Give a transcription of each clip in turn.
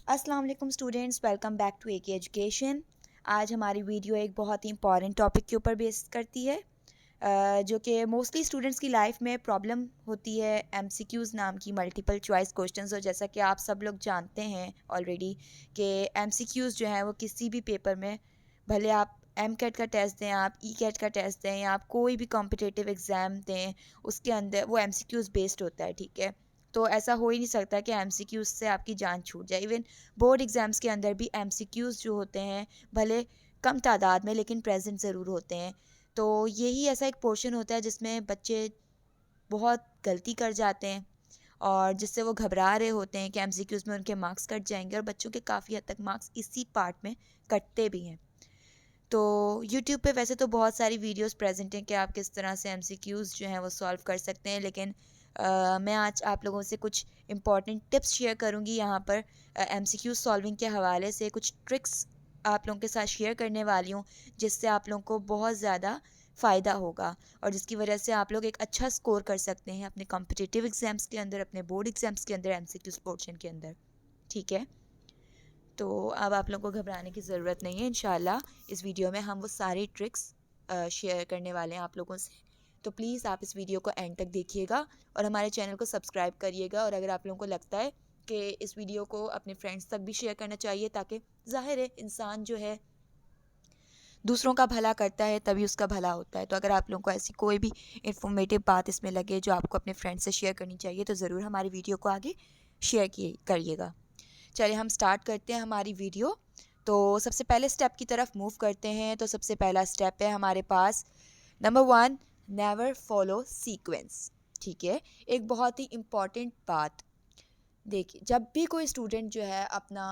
अस्सलाम वालेकुम students, welcome back to AK Education. आज हमारी वीडियो एक बहुत ही इंपॉर्टेंट टॉपिक के ऊपर बेस करती है, जो कि मोस्टली स्टूडेंट्स की लाइफ में प्रॉब्लम होती है, एमसीक्यूज़ नाम की मल्टीपल चॉइस क्वेश्चंस। और जैसा कि आप सब लोग जानते हैं ऑलरेडी कि एमसीक्यूज़ जो हैं वो किसी भी पेपर में, भले आप एम कैट का टेस्ट दें, आप ई कैट का टेस्ट दें, या आप कोई भी कॉम्पिटिटिव एग्ज़ाम दें, उसके अंदर वो एमसीक्यूज़ बेस्ड होता है। ठीक है, तो ऐसा हो ही नहीं सकता कि एमसीक्यूज़ से आपकी जान छूट जाए। इवन बोर्ड एग्ज़ाम्स के अंदर भी एमसीक्यूज़ जो होते हैं, भले कम तादाद में लेकिन प्रेजेंट ज़रूर होते हैं। तो यही ऐसा एक पोर्शन होता है जिसमें बच्चे बहुत गलती कर जाते हैं, और जिससे वो घबरा रहे होते हैं कि एमसीक्यूज़ में उनके मार्क्स कट जाएंगे, और बच्चों के काफ़ी हद तक मार्क्स इसी पार्ट में कटते भी हैं। तो यूट्यूब पे वैसे तो बहुत सारी वीडियोस प्रेजेंट हैं कि आप किस तरह से एमसीक्यूज़ जो हैं वो सॉल्व कर सकते हैं, लेकिन मैं आज आप लोगों से कुछ इंपॉर्टेंट टिप्स शेयर करूंगी यहाँ पर। एमसीक्यूज़ सॉल्विंग के हवाले से कुछ ट्रिक्स आप लोगों के साथ शेयर करने वाली हूँ, जिससे आप लोगों को बहुत ज़्यादा फ़ायदा होगा, और जिसकी वजह से आप लोग एक अच्छा स्कोर कर सकते हैं अपने कॉम्पिटिटिव एग्ज़ाम्स के अंदर, अपने बोर्ड एग्ज़ाम्स के अंदर, एमसीक्यूज़ पोर्शन के अंदर। ठीक है, तो अब आप लोगों को घबराने की ज़रूरत नहीं है। इंशाल्लाह इस वीडियो में हम वो सारी ट्रिक्स शेयर करने वाले हैं आप लोगों से। तो प्लीज़ आप इस वीडियो को एंड तक देखिएगा और हमारे चैनल को सब्सक्राइब करिएगा। और अगर आप लोगों को लगता है कि इस वीडियो को अपने फ्रेंड्स तक भी शेयर करना चाहिए, ताकि ज़ाहिर है इंसान जो है दूसरों का भला करता है तभी उसका भला होता है। तो अगर आप लोगों को ऐसी कोई भी इंफॉर्मेटिव बात इसमें लगे जो आपको अपने फ्रेंड्स से शेयर करनी चाहिए, तो ज़रूर हमारी वीडियो को आगे शेयर करिएगा। चलिए हम स्टार्ट करते हैं हमारी वीडियो। तो सबसे पहले स्टेप की तरफ मूव करते हैं। तो सबसे पहला स्टेप है हमारे पास, नंबर 1, नेवर फॉलो सीक्वेंस। ठीक है, एक बहुत ही इम्पॉर्टेंट बात। देखिए, जब भी कोई स्टूडेंट जो है अपना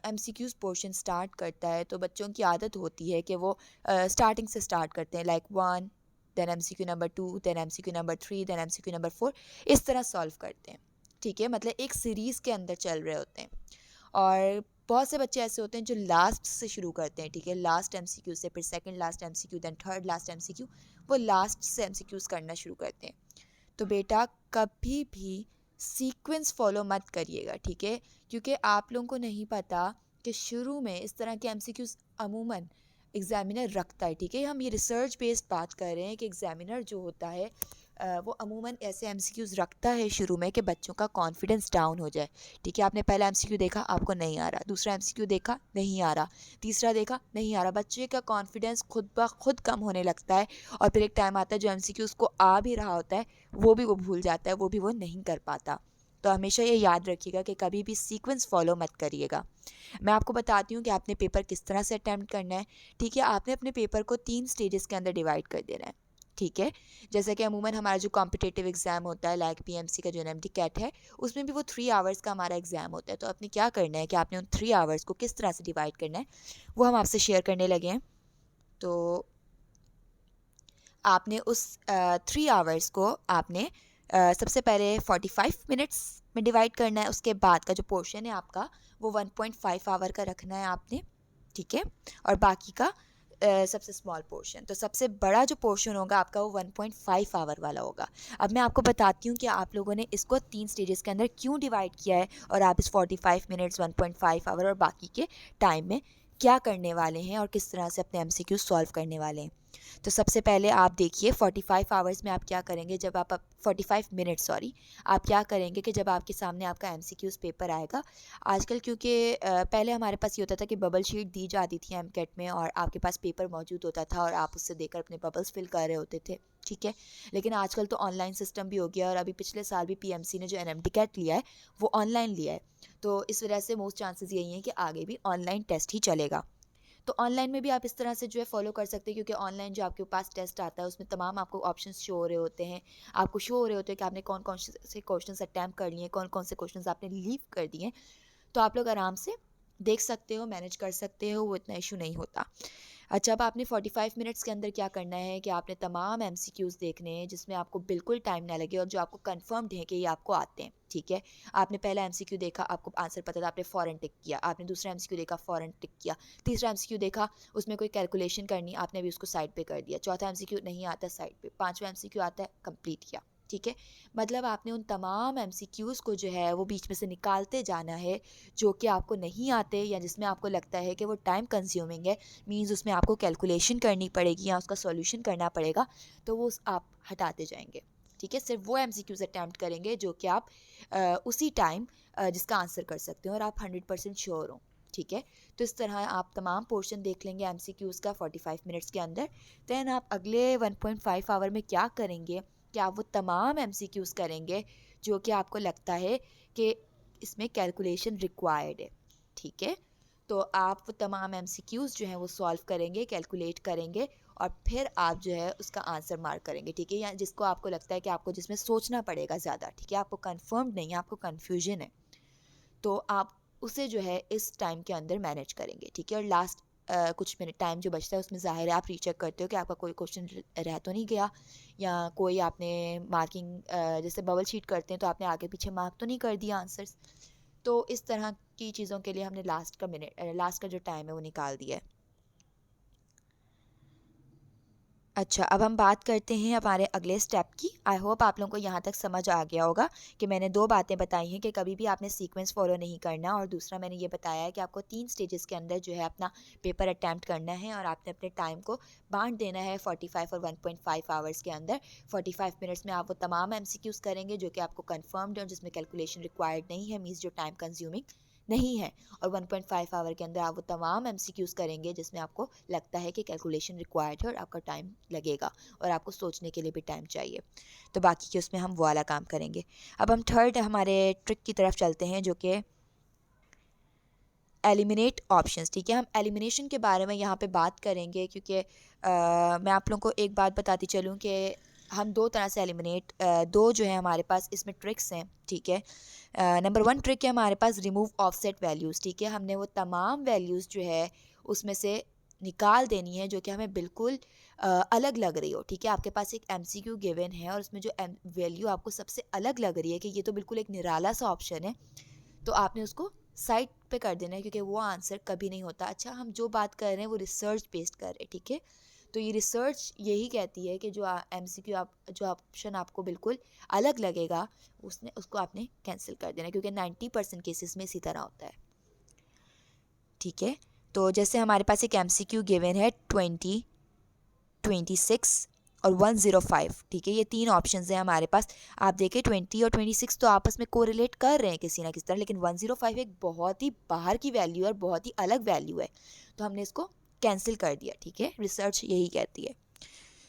एमसीक्यूज़ पोर्शन स्टार्ट करता है, तो बच्चों की आदत होती है कि वो स्टार्टिंग से स्टार्ट करते हैं, like 1, then MCQ number 2, then MCQ number 3, then MCQ number 4, इस तरह सॉल्व करते हैं। ठीक है, मतलब एक सीरीज़ के अंदर चल रहे होते हैं। और बहुत से बच्चे ऐसे होते हैं जो लास्ट से शुरू करते हैं। ठीक है, लास्ट एमसीक्यू से, फिर second last MCQ, then third last MCQ, वो लास्ट से एमसीक्यूज़ करना शुरू करते हैं। तो बेटा कभी भी सीक्वेंस फॉलो मत करिएगा। ठीक है, क्योंकि आप लोगों को नहीं पता कि शुरू में इस तरह के एमसीक्यूज़ अमूमन एग्ज़ामिनर रखता है। ठीक है, हम ये रिसर्च बेस्ड बात कर रहे हैं कि एग्ज़ामिनर जो होता है वो अमूमन ऐसे एमसीक्यूज़ रखता है शुरू में कि बच्चों का कॉन्फिडेंस डाउन हो जाए। ठीक है, आपने पहला एमसीक्यू देखा, आपको नहीं आ रहा, दूसरा एमसीक्यू देखा, नहीं आ रहा, तीसरा देखा, नहीं आ रहा, बच्चे का कॉन्फिडेंस खुद ब खुद कम होने लगता है। और फिर एक टाइम आता है जो एमसीक्यू उसको आ भी रहा होता है, वो भी वो भूल जाता है, वो भी वो नहीं कर पाता। तो हमेशा ये याद रखिएगा कि कभी भी सीक्वेंस फॉलो मत करिएगा। मैं आपको बताती हूँ कि आपने पेपर किस तरह से अटैम्प्ट करना है। ठीक है, आपने अपने पेपर को 3 स्टेजेस के अंदर डिवाइड कर देना है। ठीक है, जैसे कि अमूमन हमारा जो कॉम्पिटिटिव एग्ज़ाम होता है, लाइक पीएमसी का जो एनएमटी कैट है, उसमें भी वो 3 आवर्स का हमारा एग्ज़ाम होता है। तो आपने क्या करना है कि आपने उन 3 आवर्स को किस तरह से डिवाइड करना है, वो हम आपसे शेयर करने लगे हैं। तो आपने उस 3 आवर्स को आपने सबसे पहले 45 मिनट्स में डिवाइड करना है। उसके बाद का जो पोर्शन है आपका, वो 1.5 आवर का रखना है आपने। ठीक है, और बाकी का सबसे स्मॉल पोर्शन, तो सबसे बड़ा जो पोर्शन होगा आपका वो 1.5 आवर वाला होगा। अब मैं आपको बताती हूँ कि आप लोगों ने इसको 3 स्टेजेस के अंदर क्यों डिवाइड किया है, और आप इस 45 मिनट्स, 1.5 आवर और बाकी के टाइम में क्या करने वाले हैं, और किस तरह से अपने एमसीक्यू सॉल्व करने वाले हैं। तो सबसे पहले आप देखिए 45 आवर्स में आप क्या करेंगे, जब आप 45 मिनट सॉरी, आप क्या करेंगे कि जब आपके सामने आपका एमसीक्यूज़ पेपर आएगा। आजकल क्योंकि पहले हमारे पास ये होता था कि बबल शीट दी जाती थी एमकेट में, और आपके पास पेपर मौजूद होता था और आप उससे देकर अपने बबल्स फिल कर रहे होते थे। ठीक है, लेकिन आजकल तो ऑनलाइन सिस्टम भी हो गया, और अभी पिछले साल भी पीएमसी ने जो एनएमटी कैट लिया है वो ऑनलाइन लिया है। तो इस वजह से मोस्ट चांसेस यही हैं कि आगे भी ऑनलाइन टेस्ट ही चलेगा। तो ऑनलाइन में भी आप इस तरह से जो है फॉलो कर सकते हैं, क्योंकि ऑनलाइन जो आपके पास टेस्ट आता है उसमें तमाम आपको ऑप्शंस शो हो रहे होते हैं। आपको शो हो रहे होते हैं कि आपने कौन कौन से क्वेश्चंस अटैम्प्ट कर लिए, कौन कौन से क्वेश्चंस आपने लीव कर दिए। तो आप लोग आराम से देख सकते हो, मैनेज कर सकते हो, वो इतना इशू नहीं होता। अच्छा, अब आपने 45 मिनट्स के अंदर क्या करना है कि आपने तमाम एमसीक्यूज़ देखने हैं जिसमें आपको बिल्कुल टाइम ना लगे, और जो आपको कंफर्म्ड है कि ये आपको आते हैं। ठीक है, आपने पहला एमसीक्यू देखा, आपको आंसर पता था, आपने फ़ौरन टिक किया। आपने दूसरा एमसीक्यू देखा, फ़ौरन टिक किया। तीसरा एमसीक्यू देखा, उसमें कोई कैलकुलेशन करनी, आपने भी उसको साइड पे कर दिया। चौथा एमसीक्यू नहीं आता, साइड पे। पांचवा एमसीक्यू आता है, कंप्लीट किया। ठीक है। मतलब आपने उन तमाम एमसीक्यूज़ को जो है वो बीच में से निकालते जाना है जो कि आपको नहीं आते या जिसमें आपको लगता है कि वो टाइम कंज्यूमिंग है, मींस उसमें आपको कैलकुलेशन करनी पड़ेगी या उसका सॉल्यूशन करना पड़ेगा, तो वो आप हटाते जाएंगे। ठीक है, सिर्फ वो एमसीक्यूज़ अटैम्प्ट करेंगे जो कि आप उसी टाइम जिसका आंसर कर सकते हो और आप 100% श्योर हो। ठीक है, तो इस तरह आप तमाम पोर्शन देख लेंगे एमसीक्यूज़ का 45 मिनट्स के अंदर। दैन आप अगले 1.5 आवर में क्या करेंगे कि आप वो तमाम एमसीक्यूज़ करेंगे जो कि आपको लगता है कि इसमें कैलकुलेशन रिक्वायर्ड है। ठीक है, तो आप वो तमाम एमसीक्यूज़ जो हैं वो सॉल्व करेंगे, कैलकुलेट करेंगे और फिर आप जो है उसका आंसर मार्क करेंगे। ठीक है, या जिसको आपको लगता है कि आपको जिसमें सोचना पड़ेगा ज़्यादा, ठीक है, आपको कंफर्म्ड नहीं है, आपको कन्फ्यूजन है, तो आप उसे जो है इस टाइम के अंदर मैनेज करेंगे। ठीक है, और लास्ट कुछ मिनट टाइम जो बचता है उसमें ज़ाहिर है आप रीचेक करते हो कि आपका कोई क्वेश्चन रह तो नहीं गया, या कोई आपने मार्किंग जैसे बबल शीट करते हैं तो आपने आगे पीछे मार्क तो नहीं कर दिया आंसर्स। तो इस तरह की चीज़ों के लिए हमने लास्ट का जो टाइम है वो निकाल दिया है। अच्छा, अब हम बात करते हैं हमारे अगले स्टेप की। आई होप आप लोगों को यहाँ तक समझ आ गया होगा कि मैंने 2 बातें बताई हैं कि कभी भी आपने सीक्वेंस फॉलो नहीं करना, और दूसरा मैंने ये बताया है कि आपको 3 स्टेजेस के अंदर जो है अपना पेपर अटैम्प्ट करना है और आपने अपने टाइम को बाँट देना है 45 और 1.5 आवर्स के अंदर। 45 मिनट्स में आप वो तमाम एमसीक्यूज़ करेंगे जो कि आपको कन्फर्म्ड है और जिसमें कैलकुलेशन रिक्वायर्ड नहीं है, मीन्स जो टाइम कंज्यूमिंग नहीं है, और 1.5 आवर के अंदर आप वो तमाम एमसीक्यूज़ करेंगे जिसमें आपको लगता है कि कैलकुलेशन रिक्वायर्ड है और आपका टाइम लगेगा और आपको सोचने के लिए भी टाइम चाहिए, तो बाकी के उसमें हम वो वाला काम करेंगे। अब हम थर्ड हमारे ट्रिक की तरफ चलते हैं जो कि एलिमिनेट ऑप्शंस। ठीक है, हम एलिमिनेशन के बारे में यहाँ पे बात करेंगे क्योंकि मैं आप लोगों को एक बात बताती चलूँ कि हम 2 तरह से दो जो है हमारे पास इसमें ट्रिक्स हैं। ठीक है, नंबर 1 ट्रिक है हमारे पास रिमूव ऑफसेट वैल्यूज़। ठीक है, हमने वो तमाम वैल्यूज़ जो है उसमें से निकाल देनी है जो कि हमें बिल्कुल अलग लग रही हो। ठीक है, आपके पास एक एमसीक्यू गिवन है और उसमें जो वैल्यू आपको सबसे अलग लग रही है कि ये तो बिल्कुल एक निराला सा ऑप्शन है, तो आपने उसको साइड पे कर देना है क्योंकि वो आंसर कभी नहीं होता। अच्छा, हम जो बात कर रहे हैं वो रिसर्च बेस्ड कर रहे हैं। ठीक है, तो ये रिसर्च यही कहती है कि जो एमसीक्यू आप जो ऑप्शन आपको बिल्कुल अलग लगेगा उसको आपने कैंसिल कर देना, क्योंकि 90% केसेस में इसी तरह होता है। ठीक है, तो जैसे हमारे पास एक एमसीक्यू गिवन है 20, 26 और 105। ठीक है, ये 3 ऑप्शंस हैं हमारे पास। आप देखें 20 और 26 तो आपस में कोरिलेट कर रहे हैं किसी ना किसी तरह, लेकिन 105 एक बहुत ही बाहर की वैल्यू है और बहुत ही अलग वैल्यू है, तो हमने इसको कैंसिल कर दिया। ठीक है, रिसर्च यही कहती है।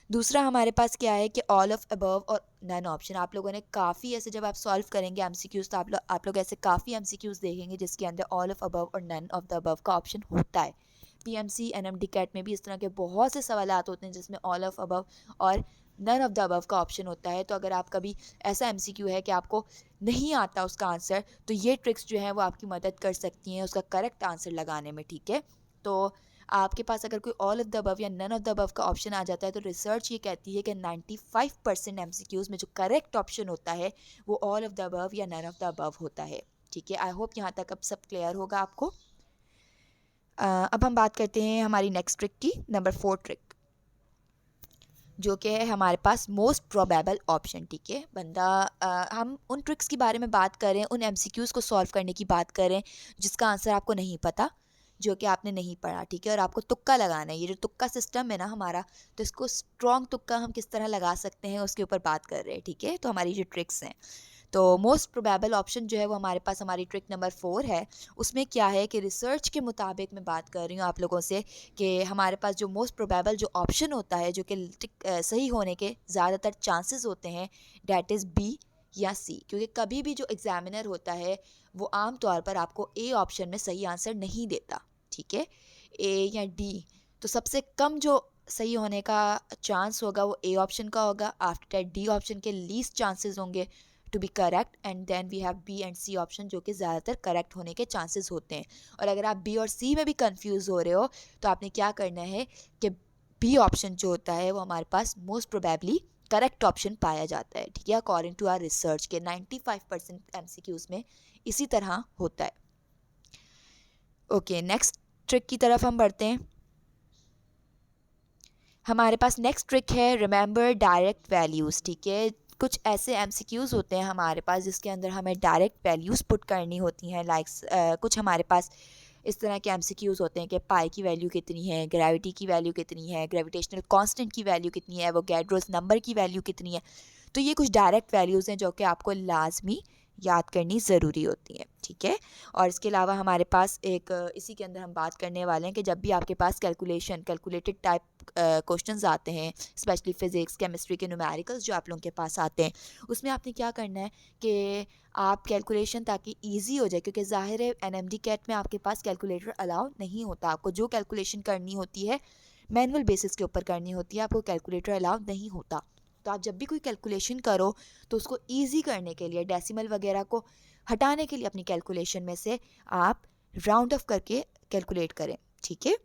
दूसरा हमारे पास क्या है कि ऑल ऑफ अबव और नन ऑप्शन। आप लोगों ने काफ़ी ऐसे, जब आप सॉल्व करेंगे एमसीक्यूज़ तो आप लोग ऐसे काफ़ी एमसीक्यूज़ देखेंगे जिसके अंदर ऑल ऑफ अबव और नन ऑफ द अबव का ऑप्शन होता है। पीएमसी एनएमडी कैट में भी इस तरह के बहुत से सवालात होते हैं जिसमें ऑल ऑफ अबव और नन ऑफ द अबव का ऑप्शन होता है। तो अगर आप कभी ऐसा एमसीक्यू है कि आपको नहीं आता उसका आंसर, तो ये ट्रिक्स जो हैं वो आपकी मदद कर सकती हैं उसका करेक्ट आंसर लगाने में। ठीक है, तो आपके पास अगर कोई ऑल ऑफ द अबव या नन ऑफ द अबव का ऑप्शन आ जाता है तो रिसर्च ये कहती है कि 95% एमसीक्यूज़ में जो करेक्ट ऑप्शन होता है वो ऑल ऑफ द अबव या नन ऑफ द अबव होता है। ठीक है, आई होप यहाँ तक अब सब क्लियर होगा आपको। अब हम बात करते हैं हमारी नेक्स्ट ट्रिक की, नंबर 4 ट्रिक, जो कि है हमारे पास मोस्ट प्रोबेबल ऑप्शन। ठीक है, हम उन ट्रिक्स के बारे में बात करें, उन एमसीक्यूज़ को सॉल्व करने की बात करें जिसका आंसर आपको नहीं पता, जो कि आपने नहीं पढ़ा। ठीक है, और आपको तुक्का लगाना है। ये जो तुक्का सिस्टम है ना हमारा, तो इसको स्ट्रॉन्ग तुक्का हम किस तरह लगा सकते हैं उसके ऊपर बात कर रहे हैं। ठीक है, तो हमारी जो ट्रिक्स हैं, तो मोस्ट प्रोबेबल ऑप्शन जो है वो हमारे पास हमारी ट्रिक नंबर 4 है। उसमें क्या है कि रिसर्च के मुताबिक मैं बात कर रही हूँ आप लोगों से कि हमारे पास जो मोस्ट प्रोबेबल जो ऑप्शन होता है जो कि सही होने के ज़्यादातर चांसेस होते हैं, डैट इज़ बी या सी। क्योंकि कभी भी जो एग्ज़ामिनर होता है वो आम तौर पर आपको ए ऑप्शन में सही आंसर नहीं देता। ठीक है, ए या डी, तो सबसे कम जो सही होने का चांस होगा वो ए ऑप्शन का होगा। आफ्टर दैट डी ऑप्शन के लीस्ट चांसेस होंगे to be correct, and then we have B and C option जो कि ज़्यादातर करेक्ट होने के चांसेस होते हैं। और अगर आप बी और सी में भी कंफ्यूज हो रहे हो तो आपने क्या करना है कि बी ऑप्शन जो होता है वो हमारे पास मोस्ट प्रोबेबली करेक्ट ऑप्शन पाया जाता है। ठीक है, अकॉर्डिंग टू आर रिसर्च के 95% एमसीक्यूज़ में इसी तरह होता है। ओके, नेक्स्ट ट्रिक की तरफ हम बढ़ते हैं। हमारे पास नेक्स्ट ट्रिक है रिमेंबर डायरेक्ट वैल्यूज़। ठीक है, कुछ ऐसे एमसीक्यूज़ होते हैं हमारे पास जिसके अंदर हमें डायरेक्ट वैल्यूज़ पुट करनी होती हैं। कुछ हमारे पास इस तरह के एमसीक्यूज़ होते हैं कि पाई की वैल्यू कितनी है, ग्रेविटी की वैल्यू कितनी है, ग्रेविटेशनल कांस्टेंट की वैल्यू कितनी है, एवोगैड्रोस नंबर की वैल्यू कितनी है। तो ये कुछ डायरेक्ट वैल्यूज़ हैं जो कि आपको लाजमी याद करनी ज़रूरी होती है, ठीक है। और इसके अलावा हमारे पास इसी के अंदर हम बात करने वाले हैं कि जब भी आपके पास कैलकुलेटेड टाइप क्वेश्चंस आते हैं, स्पेशली फिज़िक्स केमिस्ट्री के न्यूमेरिकल्स जो आप लोगों के पास आते हैं, उसमें आपने क्या करना है कि आप कैलकुलेशन ताकि ईजी हो जाए, क्योंकि ज़ाहिर है एनएमडी कैट में आपके पास कैलकुलेटर अलाउ नहीं होता। आपको जो कैलकुलेशन करनी होती है मैनुअल बेसिस के ऊपर करनी होती है, आपको कैलकुलेटर अलाउ नहीं होता। तो आप जब भी कोई कैलकुलेशन करो तो उसको ईजी करने के लिए, डेसिमल वगैरह को हटाने के लिए अपनी कैलकुलेशन में से आप राउंड ऑफ करके कैलकुलेट करें, ठीक है।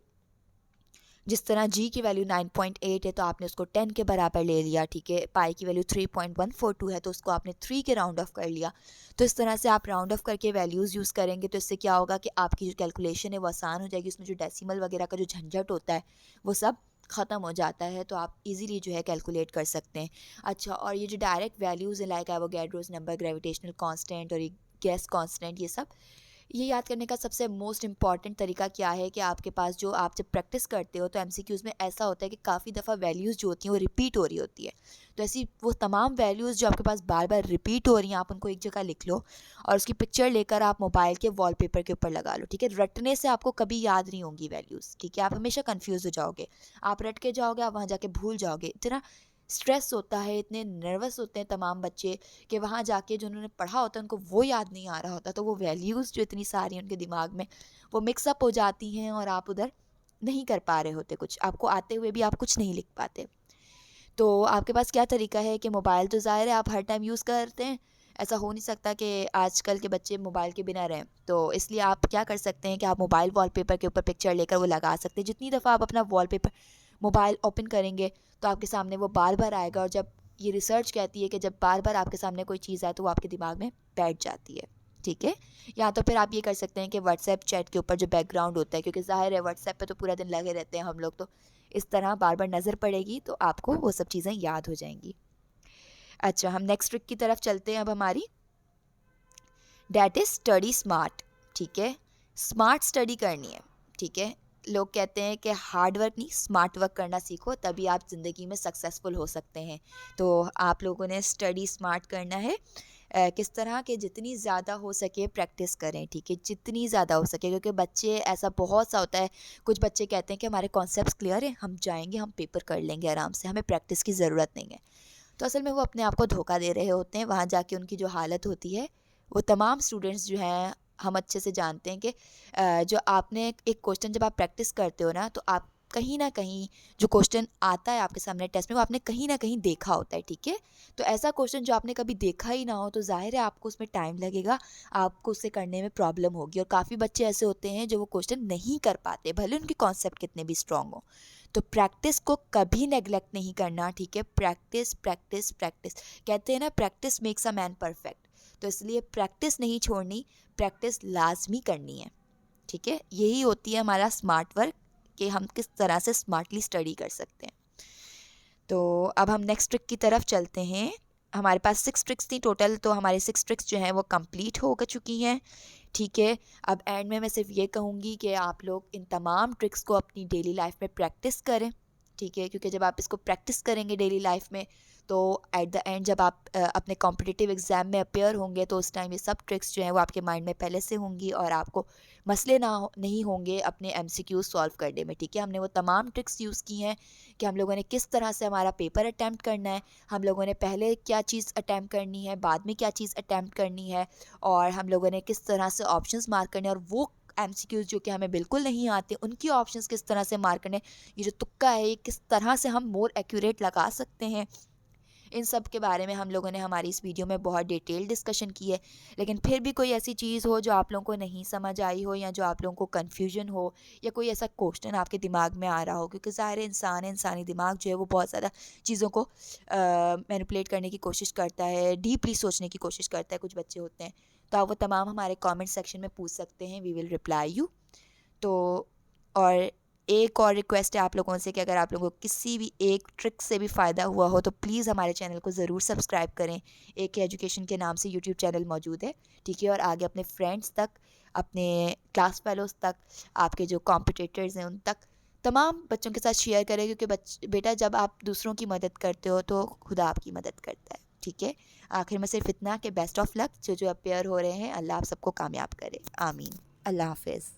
जिस तरह जी की वैल्यू 9.8 है तो आपने उसको 10 के बराबर ले लिया, ठीक है। पाई की वैल्यू 3.142 है तो उसको आपने 3 के राउंड ऑफ कर लिया। तो इस तरह से आप राउंड ऑफ करके वैल्यूज़ यूज़ करेंगे तो इससे क्या होगा कि आपकी जो कैलकुलेशन है वो आसान हो जाएगी। उसमें जो डेसिमल वगैरह का जो झंझट होता है वो सब ख़त्म हो जाता है, तो आप इजीली जो है कैलकुलेट कर सकते हैं। अच्छा, और ये जो डायरेक्ट वैल्यूज़ है like Avogadro's number, gravitational constant और ये गैस कांस्टेंट, ये याद करने का सबसे मोस्ट इम्पॉर्टेंट तरीका क्या है कि आपके पास जो आप जब प्रैक्टिस करते हो तो एमसीक्यूज़ में ऐसा होता है कि काफ़ी दफ़ा वैल्यूज़ जो होती हैं वो रिपीट हो रही होती है। तो ऐसी वो तमाम वैल्यूज़ जो आपके पास बार बार रिपीट हो रही हैं, आप उनको एक जगह लिख लो और उसकी पिक्चर लेकर आप मोबाइल के वॉलपेपर के ऊपर लगा लो, ठीक है। रटने से आपको कभी याद नहीं होंगी वैल्यूज़, ठीक है। आप हमेशा कन्फ्यूज़ हो जाओगे, आप रट के जाओगे, आप वहाँ जाके भूल जाओगे। इतना स्ट्रेस होता है, इतने नर्वस होते हैं तमाम बच्चे कि वहाँ जाके जो उन्होंने पढ़ा होता है उनको वो याद नहीं आ रहा होता, तो वो वैल्यूज़ जो इतनी सारी उनके दिमाग में वो मिक्सअप हो जाती हैं और आप उधर नहीं कर पा रहे होते, कुछ आपको आते हुए भी आप कुछ नहीं लिख पाते। तो आपके पास क्या तरीका है कि मोबाइल तो ज़ाहिर है आप हर टाइम यूज़ करते हैं, ऐसा हो नहीं सकता कि आजकल के बच्चे मोबाइल के बिना रहें। तो इसलिए आप क्या कर सकते हैं कि आप मोबाइल वॉलपेपर के ऊपर पिक्चर लेकर वो लगा सकते हैं। जितनी दफ़ा आप अपना वॉलपेपर मोबाइल ओपन करेंगे तो आपके सामने वो बार बार आएगा, और जब ये रिसर्च कहती है कि जब बार बार आपके सामने कोई चीज़ आए तो वो आपके दिमाग में बैठ जाती है, ठीक है। या तो फिर आप ये कर सकते हैं कि व्हाट्सएप चैट के ऊपर जो बैकग्राउंड होता है, क्योंकि ज़ाहिर है व्हाट्सएप पे तो पूरा दिन लगे रहते हैं हम लोग, तो इस तरह बार बार नज़र पड़ेगी तो आपको वो सब चीज़ें याद हो जाएंगी। अच्छा, हम नेक्स्ट ट्रिक की तरफ चलते हैं अब हमारी, डैट इज़ स्टडी स्मार्ट, ठीक है। स्मार्ट स्टडी करनी है, ठीक है। लोग कहते हैं कि हार्ड वर्क नहीं, स्मार्ट वर्क करना सीखो, तभी आप ज़िंदगी में सक्सेसफुल हो सकते हैं। तो आप लोगों ने स्टडी स्मार्ट करना है। किस तरह के, जितनी ज़्यादा हो सके प्रैक्टिस करें, ठीक है, जितनी ज़्यादा हो सके, क्योंकि बच्चे ऐसा बहुत सा होता है, कुछ बच्चे कहते हैं कि हमारे कॉन्सेप्ट्स क्लियर हैं, हम जाएंगे हम पेपर कर लेंगे आराम से, हमें प्रैक्टिस की ज़रूरत नहीं है। तो असल में वो अपने आप को धोखा दे रहे होते हैं। वहाँ जाके उनकी जो हालत होती है, वो तमाम स्टूडेंट्स जो हैं, हम अच्छे से जानते हैं कि जो आपने एक क्वेश्चन जब आप प्रैक्टिस करते हो ना, तो आप कहीं ना कहीं जो क्वेश्चन आता है आपके सामने टेस्ट में, वो आपने कहीं ना कहीं देखा होता है, ठीक है। तो ऐसा क्वेश्चन जो आपने कभी देखा ही ना हो तो जाहिर है आपको उसमें टाइम लगेगा, आपको उसे करने में प्रॉब्लम होगी। और काफ़ी बच्चे ऐसे होते हैं जो वो क्वेश्चन नहीं कर पाते, भले उनके कॉन्सेप्ट कितने भी स्ट्रांग हो। तो प्रैक्टिस को कभी नेगलेक्ट नहीं करना, ठीक है। प्रैक्टिस प्रैक्टिस प्रैक्टिस, कहते हैं ना, practice makes a man perfect. तो इसलिए प्रैक्टिस नहीं छोड़नी, प्रैक्टिस लाजमी करनी है, ठीक है। यही होती है हमारा स्मार्ट वर्क, कि हम किस तरह से स्मार्टली स्टडी कर सकते हैं। तो अब हम नेक्स्ट ट्रिक की तरफ चलते हैं। हमारे पास 6 ट्रिक्स थी टोटल, तो हमारे 6 ट्रिक्स जो हैं वो कंप्लीट हो चुकी हैं, ठीक है। अब एंड में मैं सिर्फ ये कहूँगी कि आप लोग इन तमाम ट्रिक्स को अपनी डेली लाइफ में प्रैक्टिस करें, ठीक है, क्योंकि जब आप इसको प्रैक्टिस करेंगे डेली लाइफ में तो एट द एंड जब आप अपने कॉम्पिटिटिव एग्ज़ाम में अपेयर होंगे तो उस टाइम ये सब ट्रिक्स जो हैं वो आपके माइंड में पहले से होंगी और आपको मसले नहीं होंगे अपने एमसीक्यू सॉल्व करने में, ठीक है। हमने वो तमाम ट्रिक्स यूज़ की हैं कि हम लोगों ने किस तरह से हमारा पेपर अटैम्प्ट करना है, हम लोगों ने पहले क्या चीज़ अटैम्प्ट करनी है, बाद में क्या चीज़ अटैम्प्ट करनी है, और हम लोगों ने किस तरह से ऑप्शंस मार्क करने हैं, और वो एमसीक्यूज़ जो कि हमें बिल्कुल नहीं आते उनकी ऑप्शंस किस तरह से मार्क करने, ये जो तुक्का है ये किस तरह से हम मोर एक्यूरेट लगा सकते हैं। इन सब के बारे में हम लोगों ने हमारी इस वीडियो में बहुत डिटेल डिस्कशन की है। लेकिन फिर भी कोई ऐसी चीज़ हो जो आप लोगों को नहीं समझ आई हो, या जो आप लोगों को कन्फ्यूजन हो, या कोई ऐसा क्वेश्चन आपके दिमाग में आ रहा हो, क्योंकि ज़ाहिर इंसान है, इंसानी दिमाग जो है वो बहुत ज़्यादा चीज़ों को मैनिपुलेट करने की कोशिश करता है, डीपली सोचने की कोशिश करता है, कुछ बच्चे होते हैं। तो आप वो तमाम हमारे कमेंट सेक्शन में पूछ सकते हैं, वी विल रिप्लाई यू। तो और एक और रिक्वेस्ट है आप लोगों से कि अगर आप लोगों को किसी भी एक ट्रिक से भी फ़ायदा हुआ हो तो प्लीज़ हमारे चैनल को ज़रूर सब्सक्राइब करें। AK एजुकेशन के नाम से यूट्यूब चैनल मौजूद है, ठीक है? और आगे अपने फ्रेंड्स तक, अपने क्लास फेलोज़ तक, आपके जो कॉम्पिटिटर्स हैं उन तक, तमाम बच्चों के साथ शेयर करें, क्योंकि बेटा जब आप दूसरों की मदद करते हो तो खुदा आपकी मदद करता है, ठीक है? आखिर में सिर्फ इतना कि बेस्ट ऑफ लक, जो जो अपेयर हो रहे हैं, अल्लाह आप सबको कामयाब करे। आमीन। अल्लाह हाफ़िज़।